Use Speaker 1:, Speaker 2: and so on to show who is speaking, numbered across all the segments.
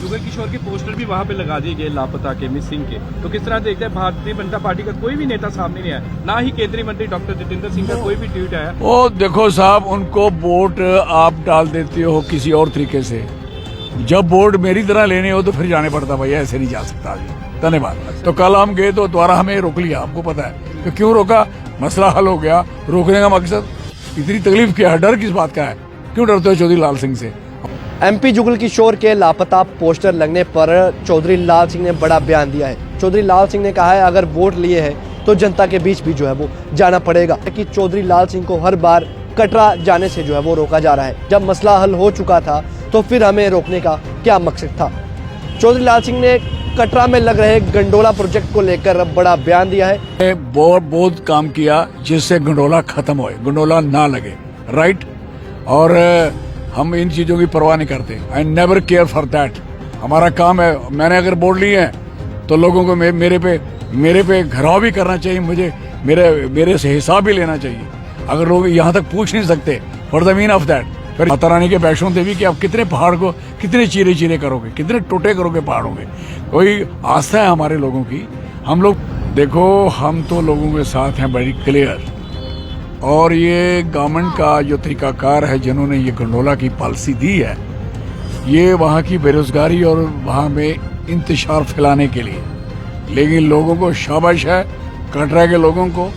Speaker 1: जुगल किशोर के पोस्टर भी वहाँ पे लगा दिए गए लापता के, मिसिंग के। तो किस तरह देखते हैं, भारतीय जनता पार्टी का कोई भी नेता सामने नहीं आया, ना ही केंद्रीय मंत्री डॉक्टर जितेंद्र सिंह का कोई भी ट्वीट आया।
Speaker 2: वो देखो साहब, उनको वोट आप डाल देते हो किसी और तरीके से, जब वोट मेरी तरह लेने हो तो फिर जाने पड़ता, भैया ऐसे नहीं जा सकता अभी। धन्यवाद। तो कल हम गए तो दोबारा हमें रोक लिया, आपको पता है तो क्यों रोका? मसला हल हो गया। रोकने का मकसद इतनी तकलीफ क्या है, डर किस बात का है? क्यों डरते हो चौधरी लाल सिंह से?
Speaker 3: एमपी जुगल किशोर के लापता पोस्टर लगने पर चौधरी लाल सिंह ने बड़ा बयान दिया है। चौधरी लाल सिंह ने कहा है अगर वोट लिए हैं तो जनता के बीच भी जो है वो जाना पड़ेगा, कि चौधरी लाल सिंह को हर बार कटरा जाने से जो है वो रोका जा रहा है। जब मसला हल हो चुका था तो फिर हमें रोकने का क्या मकसद था? चौधरी लाल सिंह ने कटरा में लग रहे गंडोला प्रोजेक्ट को लेकर बड़ा बयान दिया है।
Speaker 2: बहुत काम किया जिससे गंडोला खत्म हो, गंडोला ना लगे, राइट। और हम इन चीजों की परवाह नहीं करते। I never care for that. हमारा काम है, मैंने अगर वोट लिए हैं तो लोगों को मेरे पे घराव भी करना चाहिए, मुझे मेरे से हिसाब भी लेना चाहिए। अगर लोग यहाँ तक पूछ नहीं सकते for the mean of that, फिर माता रानी के वैष्णो देवी कि आप कितने पहाड़ को कितने चीरे चीरे करोगे, कितने टोटे करोगे पहाड़ों के? कोई आस्था है हमारे लोगों की? हम लोग देखो, हम तो लोगों के साथ हैं वेरी क्लियर। और ये गवर्नमेंट का जो तरीकाकार है, जिन्होंने ये गंडोला की पॉलिसी दी है, ये वहाँ की बेरोजगारी और वहाँ में इंतशार फैलाने के लिए। लेकिन लोगों को शाबाश है, कटरा के लोगों को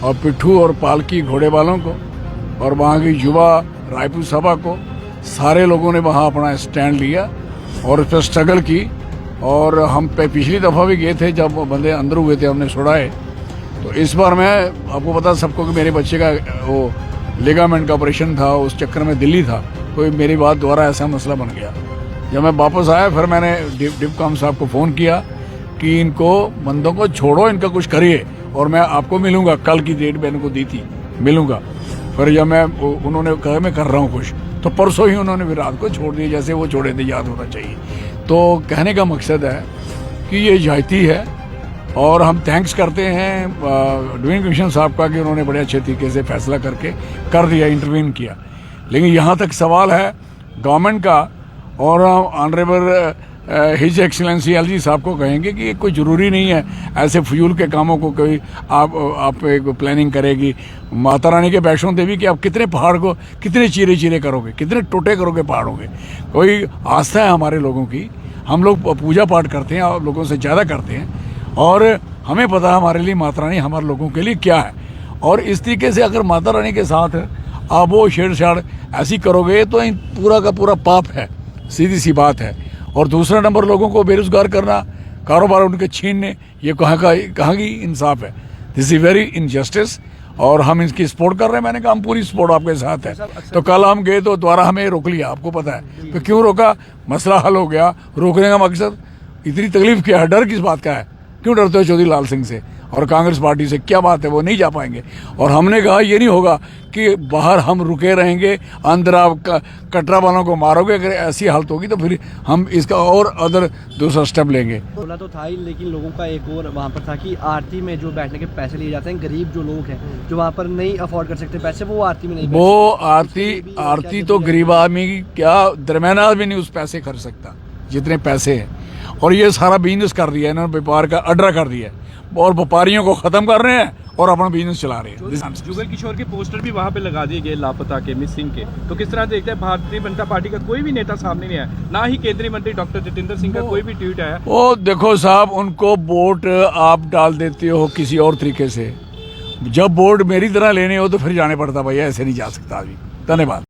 Speaker 2: और पिट्ठू और पालकी घोड़े वालों को और वहाँ की युवा रायपुर सभा को, सारे लोगों ने वहाँ अपना स्टैंड लिया और उस पर स्ट्रगल की। और हम पे पिछली दफ़ा भी गए थे जब वो बंदे अंदर हुए थे, हमने छुड़ाए। तो इस बार मैं आपको पता सबको कि मेरे बच्चे का वो लिगामेंट का ऑपरेशन था, उस चक्कर में दिल्ली था, तो मेरी बात द्वारा ऐसा मसला बन गया। जब मैं वापस आया फिर मैंने डिप्कॉम साहब को फ़ोन किया कि इनको बंदों को छोड़ो, इनका कुछ करिए और मैं आपको मिलूंगा। कल की डेट मैंने को दी थी, मिलूंगा। फिर जब उन्होंने कहा मैं कर रहा हूँ कुछ, तो परसों ही उन्होंने फिर रात को छोड़ दिया, जैसे वो छोड़े थे, याद होना चाहिए। तो कहने का मकसद है कि ये जायती है और हम थैंक्स करते हैं डिवीजन कमिश्नर साहब का कि उन्होंने बड़े अच्छे तरीके से फैसला करके कर दिया, इंटरवीन किया। लेकिन यहाँ तक सवाल है गवर्नमेंट का, और ऑनरेबल हिज एक्सीलेंसी एलजी साहब को कहेंगे कि कोई ज़रूरी नहीं है ऐसे फ्यूल के कामों को कोई आप एक प्लानिंग करेगी माता रानी के वैष्णो देवी कि आप कितने पहाड़ को कितने चीरे चीरे करोगे, कितने टोटे करोगे पहाड़ों के? कोई आस्था है हमारे लोगों की, हम लोग पूजा पाठ करते हैं और लोगों से ज़्यादा करते हैं और हमें पता है हमारे लिए माता रानी हमारे लोगों के लिए क्या है। और इस तरीके से अगर माता रानी के साथ आप वो छेड़छाड़ ऐसी करोगे तो पूरा का पूरा पाप है, सीधी सी बात है। और दूसरा नंबर, लोगों को बेरोजगार करना, कारोबार उनके छीनने, ये कहाँ की इंसाफ है? दिस इज वेरी इनजस्टिस और हम इसकी सपोर्ट कर रहे हैं। मैंने कहा हम पूरी सपोर्ट आपके साथ है। तो कल हम गए तो दोबारा हमें रोक लिया, आपको पता है तो क्यों रोका? मसला हल हो गया। रोकने का मकसद इतनी तकलीफ क्या है, डर किस बात का है? क्यों डरते हो चौधरी लाल सिंह से और कांग्रेस पार्टी से? क्या बात है, वो नहीं जा पाएंगे। और हमने कहा ये नहीं होगा कि बाहर हम रुके रहेंगे, अंदर आप कटरा वालों को मारोगे। अगर ऐसी हालत होगी तो फिर हम इसका और अदर दूसरा स्टेप लेंगे।
Speaker 3: बोला तो था ही, लेकिन लोगों का एक और वहाँ पर था कि आरती में जो बैठने के पैसे लिए जाते हैं, गरीब जो लोग हैं जो वहाँ पर नहीं अफोर्ड कर सकते पैसे, वो आरती में नहीं,
Speaker 2: वो आरती तो गरीब आदमी क्या दरमियाना आदमी नहीं उस पैसे खर्च सकता जितने पैसे हैं। और ये सारा बिजनेस कर दिया इन्होंने, व्यापार का अड्डा कर दिया और व्यापारियों को खत्म कर रहे हैं और अपना बिजनेस चला रहे हैं।
Speaker 1: जुगल किशोर के पोस्टर भी वहाँ पे लगा दिए गए लापता के, मिसिंग के। तो किस तरह देखते हैं, भारतीय जनता पार्टी का कोई भी नेता सामने नहीं आया, ना ही केंद्रीय मंत्री डॉक्टर जितेंद्र सिंह का कोई भी ट्वीट आया।
Speaker 2: वो देखो साहब, उनको वोट आप डाल देते हो किसी और तरीके से, जब वोट मेरी तरह लेने हो तो फिर जाने पड़ता, भैया ऐसे नहीं जा सकता अभी। धन्यवाद।